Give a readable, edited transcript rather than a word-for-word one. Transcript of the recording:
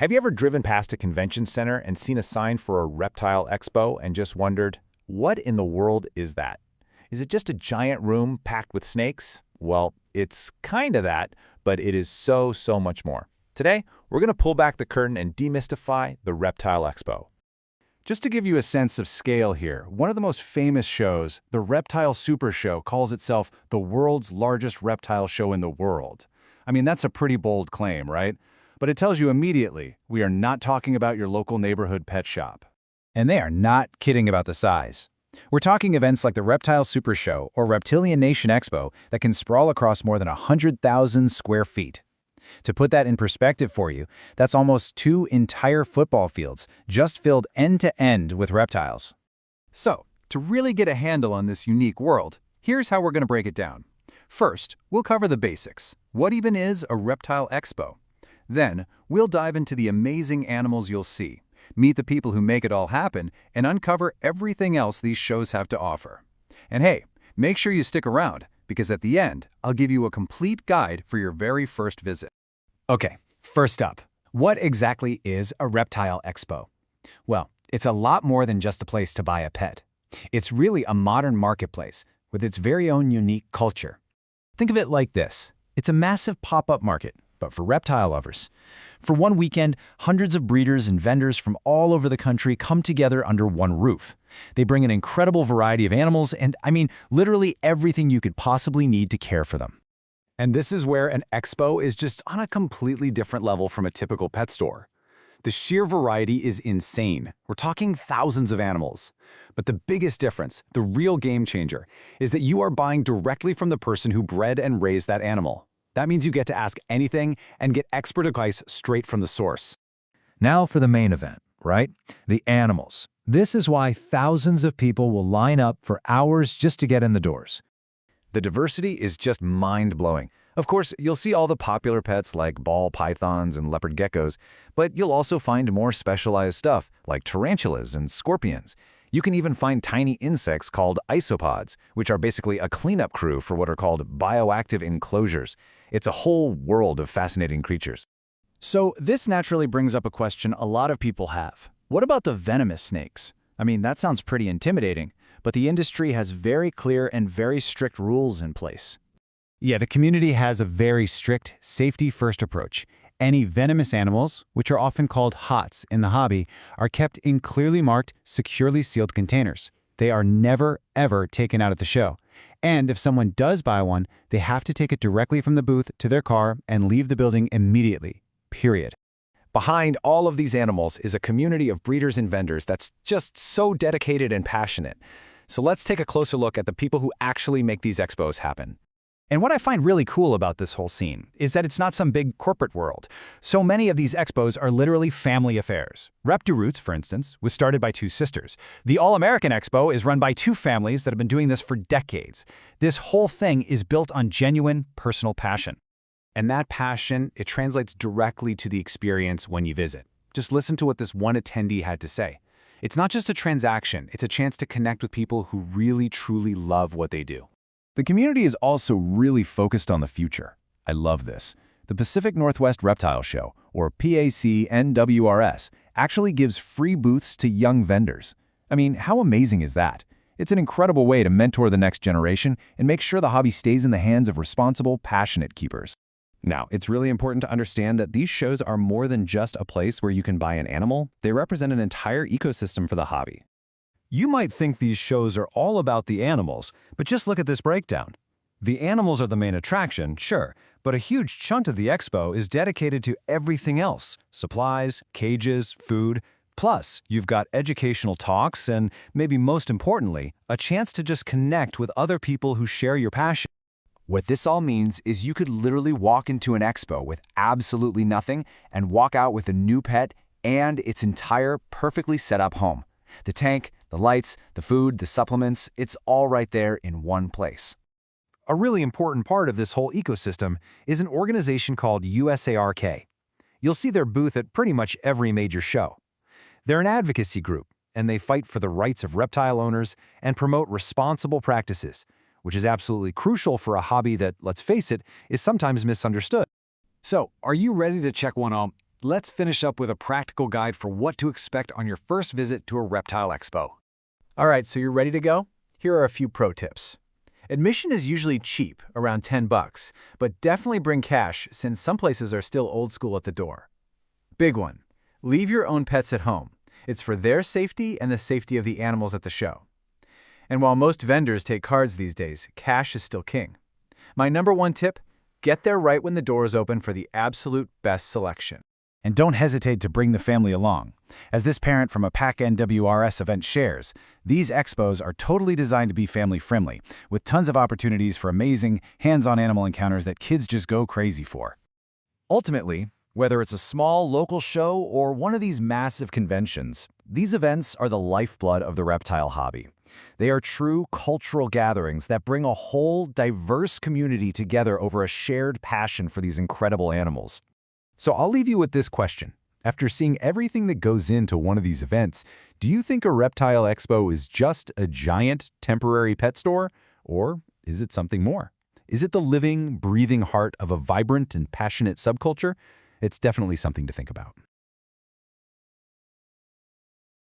Have you ever driven past a convention center and seen a sign for a reptile expo and just wondered, what in the world is that? Is it just a giant room packed with snakes? Well, it's kind of that, but it is so much more. Today, we're going to pull back the curtain and demystify the Reptile Expo. Just to give you a sense of scale here, one of the most famous shows, the Reptile Super Show, calls itself the world's largest reptile show in the world. I mean, that's a pretty bold claim, right? But it tells you immediately, we are not talking about your local neighborhood pet shop. And they are not kidding about the size. We're talking events like the Reptile Super Show or Reptilian Nation Expo that can sprawl across more than 100,000 square feet. To put that in perspective for you, that's almost 2 entire football fields just filled end to end with reptiles. So, to really get a handle on this unique world, here's how we're going to break it down. First, we'll cover the basics. What even is a Reptile Expo? Then, we'll dive into the amazing animals you'll see, meet the people who make it all happen, and uncover everything else these shows have to offer. And hey, make sure you stick around, because at the end, I'll give you a complete guide for your very first visit. Okay, first up, what exactly is a Reptile Expo? Well, it's a lot more than just a place to buy a pet. It's really a modern marketplace with its very own unique culture. Think of it like this. It's a massive pop-up market, but for reptile lovers. For one weekend, hundreds of breeders and vendors from all over the country come together under one roof. They bring an incredible variety of animals and, literally everything you could possibly need to care for them. And this is where an expo is just on a completely different level from a typical pet store. The sheer variety is insane. We're talking thousands of animals. But the biggest difference, the real game changer, is that you are buying directly from the person who bred and raised that animal. That means you get to ask anything and get expert advice straight from the source. Now for the main event, right? The animals. This is why thousands of people will line up for hours just to get in the doors. The diversity is just mind-blowing. Of course, you'll see all the popular pets like ball pythons and leopard geckos, but you'll also find more specialized stuff like tarantulas and scorpions. You can even find tiny insects called isopods, which are basically a cleanup crew for what are called bioactive enclosures. It's a whole world of fascinating creatures. So this naturally brings up a question a lot of people have. What about the venomous snakes? That sounds pretty intimidating, but the industry has very clear and very strict rules in place. Yeah, the community has a very strict safety-first approach. Any venomous animals, which are often called HOTS in the hobby, are kept in clearly marked, securely sealed containers. They are never, ever taken out at the show. And if someone does buy one, they have to take it directly from the booth to their car and leave the building immediately, period. Behind all of these animals is a community of breeders and vendors that's just so dedicated and passionate. So let's take a closer look at the people who actually make these expos happen. And what I find really cool about this whole scene is that it's not some big corporate world. So many of these expos are literally family affairs. Roots, for instance, was started by 2 sisters. The All-American Expo is run by 2 families that have been doing this for decades. This whole thing is built on genuine personal passion. And that passion, it translates directly to the experience when you visit. Just listen to what this one attendee had to say. It's not just a transaction, it's a chance to connect with people who really, truly love what they do. The community is also really focused on the future. I love this. The Pacific Northwest Reptile Show, or PAC-NWRS, actually gives free booths to young vendors. How amazing is that? It's an incredible way to mentor the next generation and make sure the hobby stays in the hands of responsible, passionate keepers. Now, it's really important to understand that these shows are more than just a place where you can buy an animal. They represent an entire ecosystem for the hobby. You might think these shows are all about the animals, but just look at this breakdown. The animals are the main attraction, sure, but a huge chunk of the expo is dedicated to everything else: supplies, cages, food. Plus, you've got educational talks and, maybe most importantly, a chance to just connect with other people who share your passion. What this all means is you could literally walk into an expo with absolutely nothing and walk out with a new pet and its entire perfectly set up home. The tank, the lights, the food, the supplements, it's all right there in one place. A really important part of this whole ecosystem is an organization called USARK. You'll see their booth at pretty much every major show. They're an advocacy group, and they fight for the rights of reptile owners and promote responsible practices, which is absolutely crucial for a hobby that, let's face it, is sometimes misunderstood. So, are you ready to check one out? let's finish up with a practical guide for what to expect on your first visit to a reptile expo. All right, so you're ready to go? Here are a few pro tips. Admission is usually cheap, around $10, but definitely bring cash since some places are still old school at the door. Big one. Leave your own pets at home. It's for their safety and the safety of the animals at the show. And while most vendors take cards these days, cash is still king. My number one tip, get there right when the doors open for the absolute best selection. And don't hesitate to bring the family along. As this parent from a PAC NWRS event shares, these expos are totally designed to be family-friendly, with tons of opportunities for amazing, hands-on animal encounters that kids just go crazy for. Ultimately, whether it's a small local show or one of these massive conventions, these events are the lifeblood of the reptile hobby. They are true cultural gatherings that bring a whole, diverse community together over a shared passion for these incredible animals. So I'll leave you with this question. After seeing everything that goes into one of these events, do you think a reptile expo is just a giant, temporary pet store? Or is it something more? Is it the living, breathing heart of a vibrant and passionate subculture? It's definitely something to think about.